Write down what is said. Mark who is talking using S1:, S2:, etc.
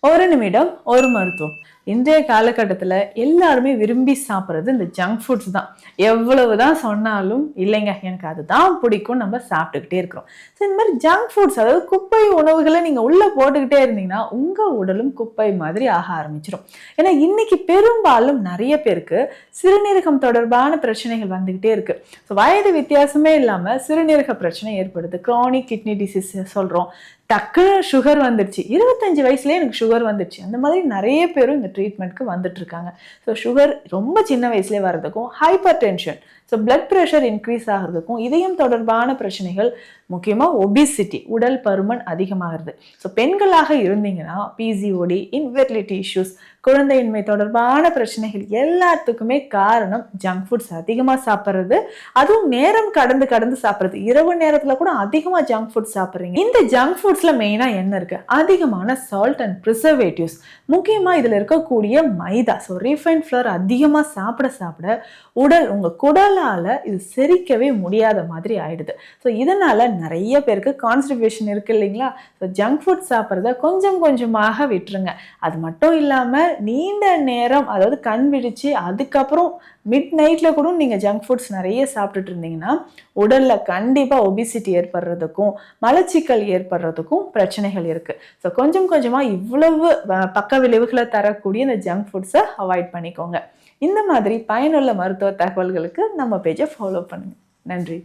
S1: ஒரு நிமிடம் ஒரு மருத்துவம். இன்றைய காலகட்டத்தில் எல்லாருமே விரும்பி சாப்பிட்றது இந்த ஜங்க் ஃபுட்ஸ் தான். எவ்வளவுதான் சொன்னாலும் இல்லைங்க எனக்கு அதுதான் பிடிக்கும் நம்ம சாப்பிட்டுக்கிட்டே இருக்கிறோம். ஸோ இந்த மாதிரி ஜங்க் ஃபுட்ஸ், அதாவது குப்பை உணவுகளை நீங்கள் உள்ளே போட்டுக்கிட்டே இருந்தீங்கன்னா உங்கள் உடலும் குப்பை மாதிரி ஆக ஆரம்பிச்சிடும். ஏன்னா இன்னைக்கு பெரும்பாலும் நிறைய பேருக்கு சிறுநீரகம் தொடர்பான பிரச்சனைகள் வந்துக்கிட்டே இருக்கு. ஸோ வயது வித்தியாசமே இல்லாமல் சிறுநீரக பிரச்சனை ஏற்படுது. க்ரானிக் கிட்னி டிசீஸ் சொல்கிறோம். டக்குனு சுகர் வந்துடுச்சு, 25 வயசுலேயே எனக்கு சுகர் வந்துடுச்சு. அந்த மாதிரி நிறைய பேரும் இந்த ட்ரீட்மெண்ட்க்கு வந்துட்டு இருக்காங்க. ஸோ சுகர் ரொம்ப சின்ன வயசுலேயே வர்றதுக்கும், hypertension, so blood pressure increase ஆகிறதுக்கும், இதயம் தொடர்பான பிரச்சனைகள், முக்கியமாக ஒபிசிட்டி, உடல் பருமன் அதிகமாகிறது. ஸோ பெண்களாக இருந்தீங்கன்னா பிசிஓடி, இன்ஃபெர்டிலிட்டி இஷ்யூஸ், குழந்தையின்மை தொடர்பான பிரச்சனைகள் எல்லாத்துக்குமே காரணம் ஜங்க் ஃபுட்ஸ் அதிகமாக சாப்பிட்றது. அதுவும் நேரம் கடந்து கடந்து சாப்பிட்றது. இரவு நேரத்தில் கூட அதிகமாக ஜங்க் ஃபுட் சாப்பிட்றீங்க. இந்த ஜங்க் ஃபுட்ஸில் மெயினாக என்ன இருக்கு? அதிகமான சால்ட் அண்ட் ப்ரிசர்வேட்டிவ்ஸ். முக்கியமாக இதில் இருக்கக்கூடிய மைதா, ஸோ ரீஃபைண்ட் ஃப்ளவர் அதிகமாக சாப்பிட சாப்பிட உங்கள் குடலால் இது செரிக்கவே முடியாத மாதிரி ஆயிடுது. ஸோ இதனால நிறைய பேருக்கு கான்ஸ்டிபேஷன் இருக்கு இல்லைங்களா? ஸோ ஜங்க் ஃபுட் சாப்பிட்றத கொஞ்சம் கொஞ்சமாக விட்டுருங்க. அது மட்டும் இல்லாமல் நீண்ட நேரம், அதாவது கண் விழிச்சு அதுக்கப்புறம் மிட் நைட்டில் கூட நீங்கள் ஜங்க் ஃபுட்ஸ் நிறைய சாப்பிட்டுட்டு இருந்தீங்கன்னா உடலில் கண்டிப்பாக ஒபிசிட்டி ஏற்படுறதுக்கும் மலச்சிக்கல் ஏற்படுறதுக்கும் பிரச்சனைகள் இருக்குது. ஸோ கொஞ்சம் கொஞ்சமாக இவ்வளவு பக்க விளைவுகளை தரக்கூடிய இந்த ஜங்க் ஃபுட்ஸை அவாய்ட் பண்ணிக்கோங்க. இந்த மாதிரி பயனுள்ள மருத்துவ தகவல்களுக்கு நம்ம பேஜை ஃபாலோ பண்ணுங்க. நன்றி.